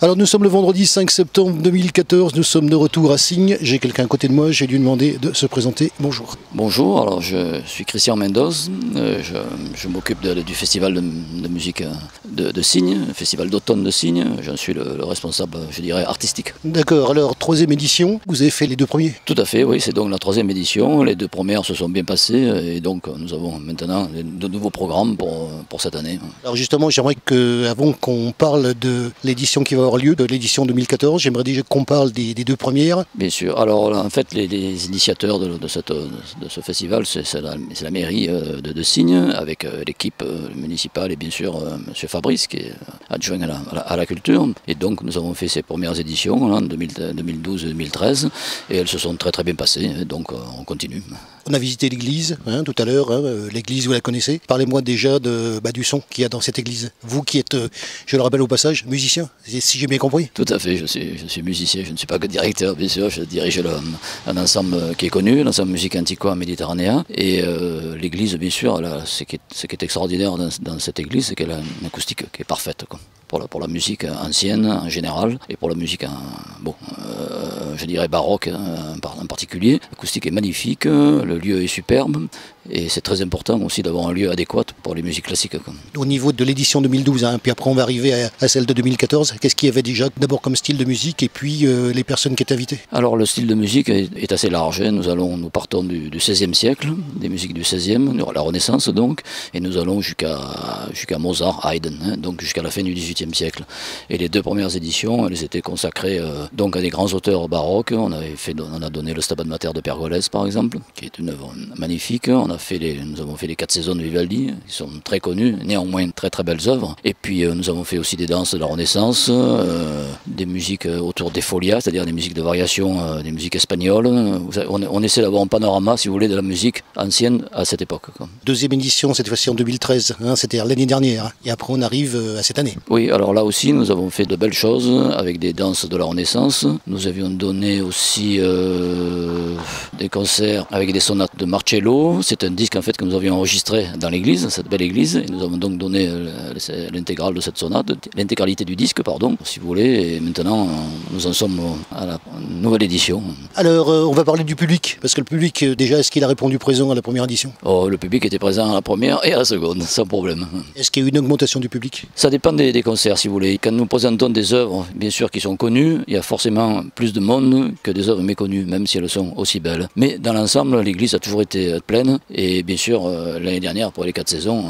Alors nous sommes le vendredi 5 septembre 2014, nous sommes de retour à Signes. J'ai quelqu'un à côté de moi, j'ai lui demandé de se présenter. Bonjour. Bonjour, alors je suis Christian Mendoz, je m'occupe du festival de musique de Signes, le festival d'automne de Signes. Je suis le responsable, je dirais, artistique. D'accord, alors troisième édition, vous avez fait les deux premiers? Tout à fait, oui, c'est donc la troisième édition. Les deux premières se sont bien passées et donc nous avons maintenant de nouveaux programmes pour cette année. Alors justement, j'aimerais qu'avant qu'on parle de l'édition qui va avoir lieu, de l'édition 2014, j'aimerais déjà qu'on parle des deux premières. Bien sûr, alors en fait les initiateurs de ce festival, c'est la mairie de Signes avec l'équipe municipale et bien sûr M. Fabrice qui est adjoint à la culture. Et donc nous avons fait ces premières éditions en 2012-2013 et elles se sont très très bien passées, donc on continue. On a visité l'église tout à l'heure, l'église vous la connaissez. Parlez-moi déjà du son qu'il y a dans cette église. Vous qui êtes, je le rappelle au passage, musicien, si j'ai bien compris. Tout à fait, je suis musicien, je ne suis pas que directeur, bien sûr, je dirige un ensemble qui est connu, l'ensemble musique antiquois méditerranéen. Et l'église, bien sûr, ce qui est extraordinaire dans cette église, c'est qu'elle a une acoustique qui est parfaite, quoi. Pour la musique ancienne en général et pour la musique je dirais baroque en particulier. L'acoustique est magnifique, le lieu est superbe et c'est très important aussi d'avoir un lieu adéquat pour les musiques classiques. Au niveau de l'édition 2012, puis après on va arriver à celle de 2014, qu'est-ce qu'il y avait déjà d'abord comme style de musique et puis les personnes qui étaient invitées? Alors le style de musique est assez large, nous partons du XVIe siècle, des musiques du XVIe, de la Renaissance donc, et nous allons jusqu'à Mozart, Haydn, donc jusqu'à la fin du XVIIIe siècle. Et les deux premières éditions, elles étaient consacrées donc à des grands auteurs baroques. On a donné le Stabat Mater de Pergolèse par exemple, qui est une œuvre magnifique. Nous avons fait les 4 saisons de Vivaldi, qui sont très connues, néanmoins très très belles œuvres. Et puis nous avons fait aussi des danses de la Renaissance, des musiques autour des folias, c'est-à-dire des musiques de variation, des musiques espagnoles. On essaie d'avoir un panorama, si vous voulez, de la musique ancienne à cette époque. Deuxième édition, cette fois-ci en 2013, c'était l'année dernière. Et après on arrive à cette année. Oui, alors là aussi nous avons fait de belles choses avec des danses de la Renaissance. Nous avions donné aussi des concerts avec des sonates de Marcello. C'est un disque en fait que nous avions enregistré dans l'église, cette belle église, et nous avons donc donné l'intégrale de cette sonate, l'intégralité du disque, pardon, si vous voulez, et maintenant nous en sommes à la nouvelle édition. Alors on va parler du public, parce que le public déjà, est-ce qu'il a répondu présent à la première édition? Le public était présent à la première et à la seconde, sans problème. Est-ce qu'il y a eu une augmentation du public? Ça dépend des concerts, si vous voulez. Quand nous présentons des œuvres, bien sûr, qui sont connues, il y a forcément plus de monde que des œuvres méconnues, même si elles sont aussi belles. Mais dans l'ensemble, l'église a toujours été pleine, et bien sûr, l'année dernière, pour les 4 saisons,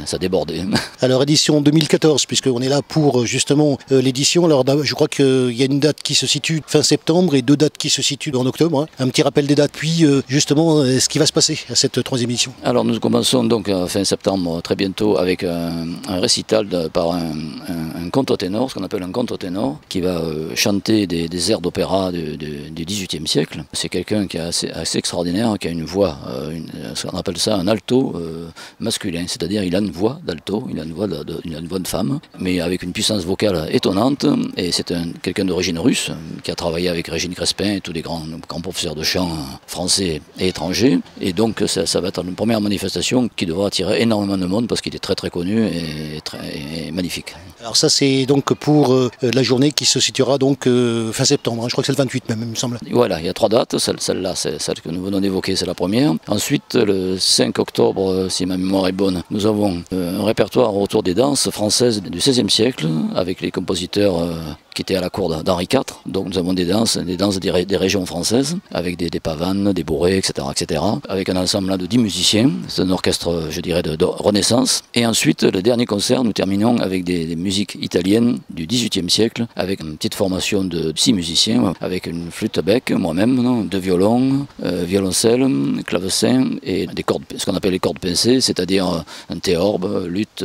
ça débordait. Alors, édition 2014, puisqu'on est là pour justement l'édition. Alors, je crois qu'il y a une date qui se situe fin septembre et 2 dates qui se situent en octobre. Un petit rappel des dates, puis justement, ce qui va se passer à cette 3e édition. Alors, nous commençons donc fin septembre, très bientôt, avec un récital par un contre-ténor, ce qu'on appelle un contre-ténor, qui va chanter des airs d'opéra du XVIIIe siècle. C'est quelqu'un qui est assez extraordinaire, qui a une voix, ce qu'on appelle ça un alto masculin, c'est-à-dire il a une voix d'alto, il a une voix de femme, mais avec une puissance vocale étonnante, et c'est quelqu'un d'origine russe, qui a travaillé avec Régine Crespin et tous les grands professeurs de chant français et étrangers, et donc ça va être une première manifestation qui devra attirer énormément de monde, parce qu'il est très très connu et magnifique. Alors ça c'est donc pour la journée qui se situera donc fin septembre, je crois que c'est le 28 même, il me semble. Voilà, il y a 3 dates, celle-là c'est celle que nous venons d'évoquer, c'est la première. Ensuite, le 5 octobre, si ma mémoire est bonne, nous avons un répertoire autour des danses françaises du XVIe siècle, avec les compositeurs qui étaient à la cour d'Henri IV. Donc nous avons des danses des régions françaises, avec des pavanes, des bourrées, etc., avec un ensemble là de 10 musiciens. C'est un orchestre, je dirais, de Renaissance. Et ensuite, le dernier concert, nous terminons avec des musiques italiennes du XVIIIe siècle, avec une petite formation de 6 musiciens, avec une flûte à bec, moi-même, 2 violons, violoncelle, clavecin et des cordes, ce qu'on appelle les cordes pincées, c'est-à-dire un théorbe, luth,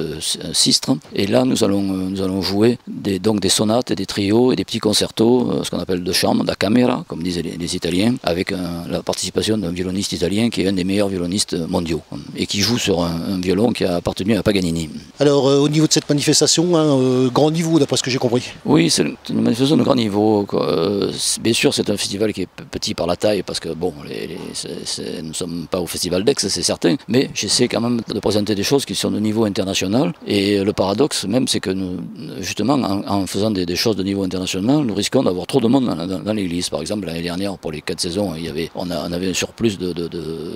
sistre. Et là, nous allons jouer des sonates et des trios et des petits concertos, ce qu'on appelle de chambre, da camera, comme disent les Italiens, avec la participation d'un violoniste italien qui est un des meilleurs violonistes mondiaux et qui joue sur un violon qui a appartenu à Paganini. Alors au niveau de cette manifestation, grand niveau d'après ce que j'ai compris. Oui, c'est une manifestation de grand niveau. Bien sûr, c'est un festival qui est petit par la taille parce que bon, nous ne sommes pas au festival d'Aix, c'est certain, mais j'essaie quand même de présenter des choses qui sont de niveau international. Et le paradoxe même, c'est que nous, justement, en faisant des choses de niveau international, nous risquons d'avoir trop de monde dans l'église. Par exemple, l'année dernière, pour les 4 saisons, on avait un surplus de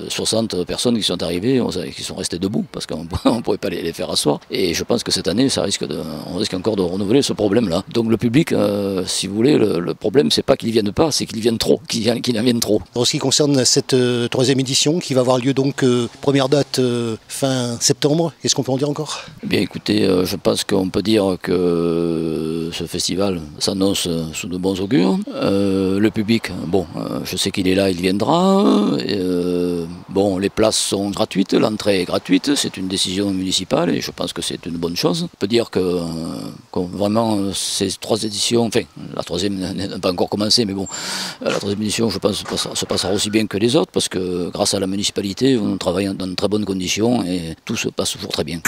60 personnes qui sont arrivées, qui sont restées debout parce qu'on ne pouvait pas les faire asseoir. Et je pense que cette année, on risque encore de renouveler ce problème-là. Donc le public, si vous voulez, le problème, c'est pas qu'ils viennent pas, c'est qu'ils viennent trop, qu'ils en viennent trop. En ce qui concerne cette troisième édition, qui va avoir lieu donc première date fin septembre, qu'est-ce qu'on peut en dire encore? Bien écoutez, je pense qu'on peut dire que ce festival s'annonce sous de bons augures. Le public, bon, je sais qu'il est là, il viendra. Bon, les places sont gratuites, l'entrée est gratuite, c'est une décision municipale et je pense que c'est une bonne chose. On peut dire que vraiment ces 3 éditions, enfin la troisième n'a pas encore commencé, mais bon, la troisième édition je pense se passera aussi bien que les autres parce que grâce à la municipalité, on travaille dans de très bonnes conditions et tout se passe toujours très bien.